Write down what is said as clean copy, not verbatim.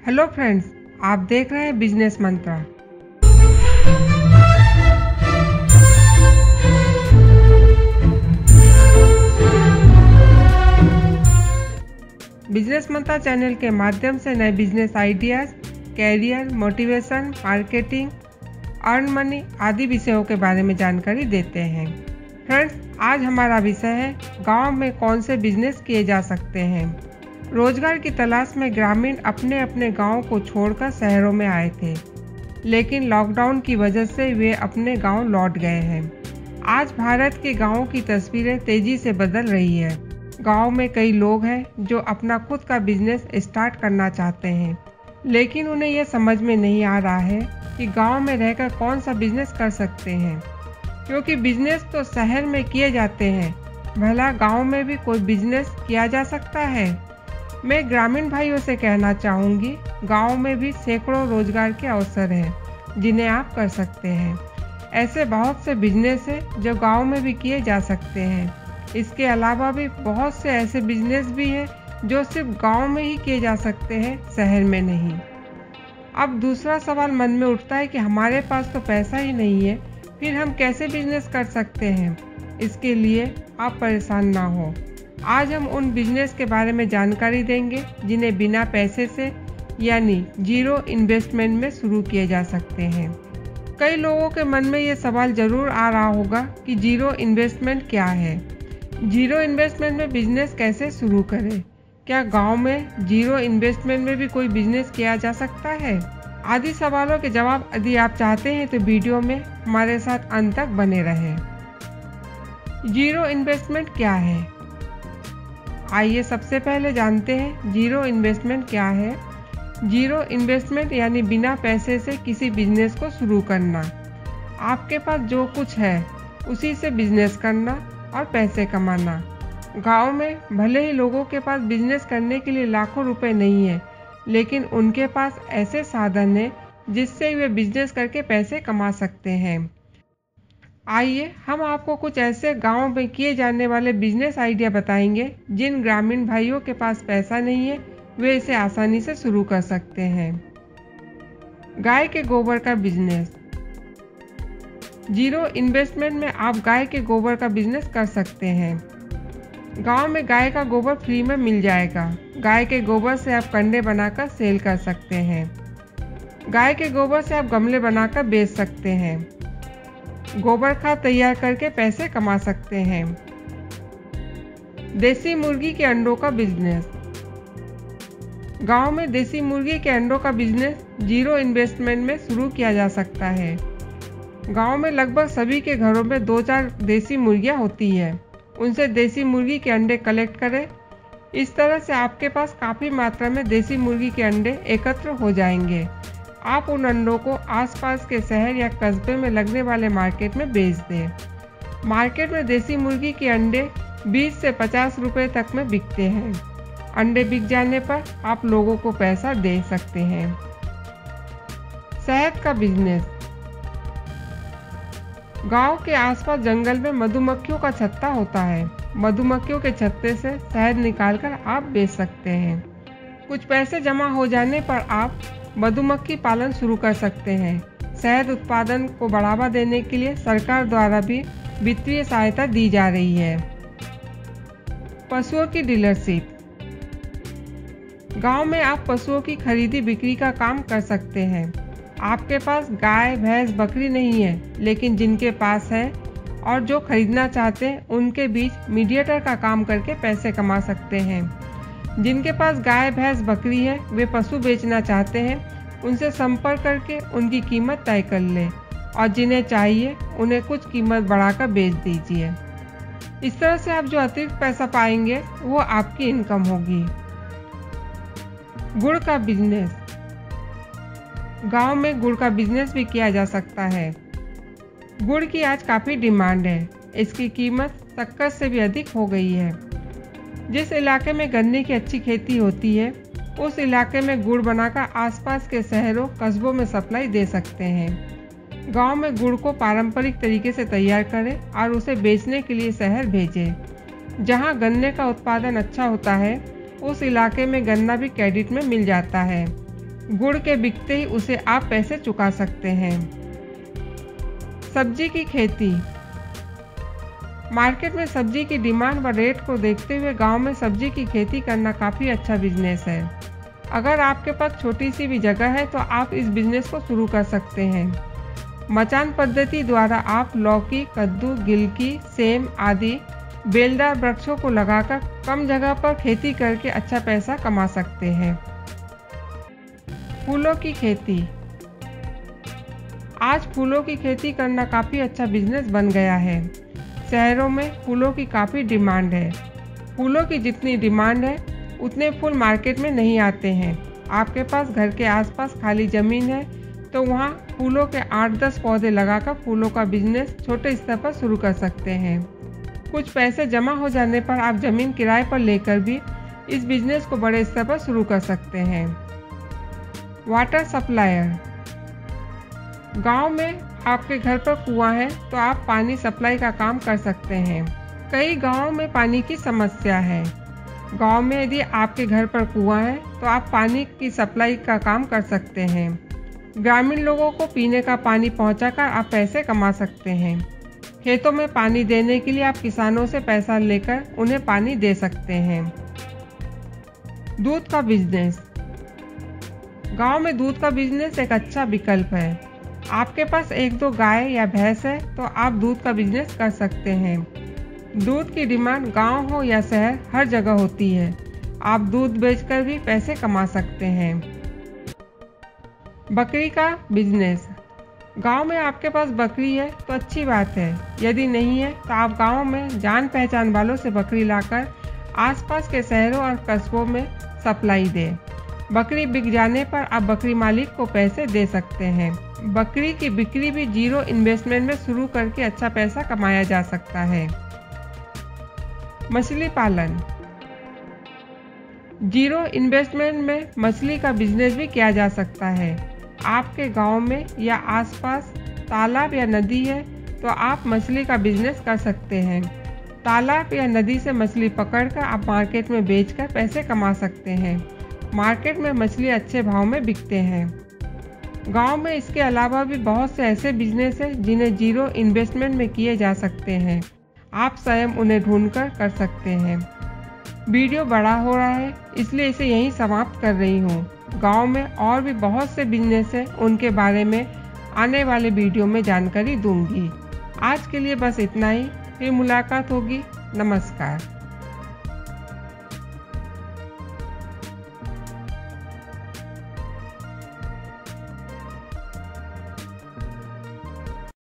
Hello friends, आप देख रहे हैं business mantra. Business mantra channel के माध्यम से नए business ideas, career, motivation, marketing, earn money आदि विषयों के बारे में जानकारी देते हैं। फ्रेंड्स, आज हमारा विषय है गांव में कौन से बिजनेस किए जा सकते हैं। रोजगार की तलाश में ग्रामीण अपने अपने गांव को छोड़कर शहरों में आए थे, लेकिन लॉकडाउन की वजह से वे अपने गांव लौट गए हैं। आज भारत के गांवों की तस्वीरें तेजी से बदल रही है। गांव में कई लोग हैं जो अपना खुद का बिजनेस स्टार्ट करना चाहते हैं, लेकिन उन्हें यह समझ में नहीं आ रहा है कि गांव में रहकर कौन सा बिजनेस कर सकते हैं, क्योंकि बिजनेस तो शहर में किए जाते हैं। भला गांव में भी कोई बिजनेस किया जा सकता है? मैं ग्रामीण भाइयों से कहना चाहूँगी, गांव में भी सैकड़ों रोजगार के अवसर हैं जिन्हें आप कर सकते हैं। ऐसे बहुत से बिजनेस हैं जो गांव में भी किए जा सकते हैं। इसके अलावा भी बहुत से ऐसे बिजनेस भी हैं जो सिर्फ गांव में ही किए जा सकते हैं, शहर में नहीं। अब दूसरा सवाल मन में उठता है कि हमारे पास तो पैसा ही नहीं है, फिर हम कैसे बिजनेस कर सकते हैं? इसके लिए आप परेशान ना हो। आज हम उन बिजनेस के बारे में जानकारी देंगे जिन्हें बिना पैसे से यानी जीरो इन्वेस्टमेंट में शुरू किए जा सकते हैं। कई लोगों के मन में ये सवाल जरूर आ रहा होगा कि जीरो इन्वेस्टमेंट क्या है। जीरो इन्वेस्टमेंट में बिजनेस कैसे शुरू करें? क्या गांव में जीरो इन्वेस्टमेंट में भी कोई बिजनेस किया जा सकता है? आदि सवालों के जवाब यदि आप चाहते हैं तो वीडियो में हमारे साथ अंत तक बने रहें। जीरो इन्वेस्टमेंट क्या है? आइए सबसे पहले जानते हैं जीरो इन्वेस्टमेंट क्या है। जीरो इन्वेस्टमेंट यानी बिना पैसे से किसी बिजनेस को शुरू करना। आपके पास जो कुछ है उसी से बिजनेस करना और पैसे कमाना। गांव में भले ही लोगों के पास बिजनेस करने के लिए लाखों रुपए नहीं है, लेकिन उनके पास ऐसे साधन हैं जिससे वे बिजनेस करके पैसे कमा सकते हैं। आइए हम आपको कुछ ऐसे गांव में किए जाने वाले बिजनेस आइडिया बताएंगे जिन ग्रामीण भाइयों के पास पैसा नहीं है, वे इसे आसानी से शुरू कर सकते हैं। गाय के गोबर का बिजनेस। जीरो इन्वेस्टमेंट में आप गाय के गोबर का बिजनेस कर सकते हैं। गांव में गाय का गोबर फ्री में मिल जाएगा। गाय के गोबर से आप कंडे बनाकर सेल कर सकते हैं। गाय के गोबर से आप गमले बनाकर बेच सकते हैं। गोबर खाद तैयार करके पैसे कमा सकते हैं। देसी मुर्गी के अंडों का बिजनेस। गांव में देसी मुर्गी के अंडों का बिजनेस जीरो इन्वेस्टमेंट में शुरू किया जा सकता है। गांव में लगभग सभी के घरों में 2-4 देसी मुर्गियां होती है। उनसे देसी मुर्गी के अंडे कलेक्ट करें। इस तरह से आपके पास काफ़ी मात्रा में देसी मुर्गी के अंडे एकत्र हो जाएंगे। आप उन अंडों को आसपास के शहर या कस्बे में लगने वाले मार्केट में बेच दें। मार्केट में देसी मुर्गी के अंडे 20 से 50 रुपए तक में बिकते हैं। अंडे बिक जाने पर आप लोगों को पैसा दे सकते हैं। शहद का बिजनेस। गांव के आसपास जंगल में मधुमक्खियों का छत्ता होता है। मधुमक्खियों के छत्ते से शहद निकालकर आप बेच सकते हैं। कुछ पैसे जमा हो जाने पर आप मधुमक्खी पालन शुरू कर सकते हैं। शहद उत्पादन को बढ़ावा देने के लिए सरकार द्वारा भी वित्तीय सहायता दी जा रही है। पशुओं की डीलरशिप। गांव में आप पशुओं की खरीदी बिक्री का काम कर सकते हैं। आपके पास गाय, भैंस, बकरी नहीं है, लेकिन जिनके पास है और जो खरीदना चाहते हैं उनके बीच मीडिएटर का काम करके पैसे कमा सकते हैं। जिनके पास गाय, भैंस, बकरी है, वे पशु बेचना चाहते हैं, उनसे संपर्क करके उनकी कीमत तय कर लें और जिन्हें चाहिए उन्हें कुछ कीमत बढ़ाकर बेच दीजिए। इस तरह से आप जो अतिरिक्त पैसा पाएंगे वो आपकी इनकम होगी। गुड़ का बिजनेस। गांव में गुड़ का बिजनेस भी किया जा सकता है। गुड़ की आज काफ़ी डिमांड है। इसकी कीमत शक्कर से भी अधिक हो गई है। जिस इलाके में गन्ने की अच्छी खेती होती है, उस इलाके में गुड़ बनाकर आसपास के शहरों, कस्बों में सप्लाई दे सकते हैं। गांव में गुड़ को पारंपरिक तरीके से तैयार करें और उसे बेचने के लिए शहर भेजें। जहां गन्ने का उत्पादन अच्छा होता है, उस इलाके में गन्ना भी क्रेडिट में मिल जाता है। गुड़ के बिकते ही उसे आप पैसे चुका सकते हैं। सब्जी की खेती। मार्केट में सब्जी की डिमांड व रेट को देखते हुए गांव में सब्जी की खेती करना काफ़ी अच्छा बिजनेस है। अगर आपके पास छोटी सी भी जगह है तो आप इस बिजनेस को शुरू कर सकते हैं। मचान पद्धति द्वारा आप लौकी, कद्दू, गिलकी, सेम आदि बेलदार वृक्षों को लगाकर कम जगह पर खेती करके अच्छा पैसा कमा सकते हैं। फूलों की खेती। आज फूलों की खेती करना काफ़ी अच्छा बिजनेस बन गया है। शहरों में फूलों की काफ़ी डिमांड है। फूलों की जितनी डिमांड है उतने फूल मार्केट में नहीं आते हैं। आपके पास घर के आसपास खाली ज़मीन है तो वहाँ फूलों के 8-10 पौधे लगाकर फूलों का बिजनेस छोटे स्तर पर शुरू कर सकते हैं। कुछ पैसे जमा हो जाने पर आप ज़मीन किराए पर लेकर भी इस बिजनेस को बड़े स्तर पर शुरू कर सकते हैं। Water supplier. गांव में आपके घर पर कुआं है तो आप पानी सप्लाई का काम कर सकते हैं। कई गांवों में पानी की समस्या है। गांव में यदि आपके घर पर कुआं है तो आप पानी की सप्लाई का काम कर सकते हैं। ग्रामीण लोगों को पीने का पानी पहुंचाकर आप पैसे कमा सकते हैं। खेतों में पानी देने के लिए आप किसानों से पैसा लेकर उन्हें पानी दे सकते हैं। दूध का बिजनेस। गांव में दूध का बिजनेस एक अच्छा विकल्प है। आपके पास 1-2 गाय या भैंस है तो आप दूध का बिजनेस कर सकते हैं। दूध की डिमांड गांव हो या शहर हर जगह होती है। आप दूध बेचकर भी पैसे कमा सकते हैं। बकरी का बिजनेस। गांव में आपके पास बकरी है तो अच्छी बात है। यदि नहीं है तो आप गांव में जान पहचान वालों से बकरी लाकर आसपास के शहरों और कस्बों में सप्लाई दें। बकरी बिक जाने पर आप बकरी मालिक को पैसे दे सकते हैं। बकरी की बिक्री भी 0 इन्वेस्टमेंट में शुरू करके अच्छा पैसा कमाया जा सकता है। मछली पालन। 0 इन्वेस्टमेंट में मछली का बिजनेस भी किया जा सकता है। आपके गांव में या आसपास तालाब या नदी है तो आप मछली का बिजनेस कर सकते हैं। तालाब या नदी से मछली पकड़कर आप मार्केट में बेचकर पैसे कमा सकते हैं। मार्केट में मछली अच्छे भाव में बिकते हैं। गांव में इसके अलावा भी बहुत से ऐसे बिजनेस हैं जिन्हें 0 इन्वेस्टमेंट में किए जा सकते हैं। आप स्वयं उन्हें ढूंढकर कर सकते हैं। वीडियो बड़ा हो रहा है इसलिए इसे यहीं समाप्त कर रही हूँ। गांव में और भी बहुत से बिजनेस हैं, उनके बारे में आने वाले वीडियो में जानकारी दूंगी। आज के लिए बस इतना ही, फिर मुलाकात होगी। नमस्कार।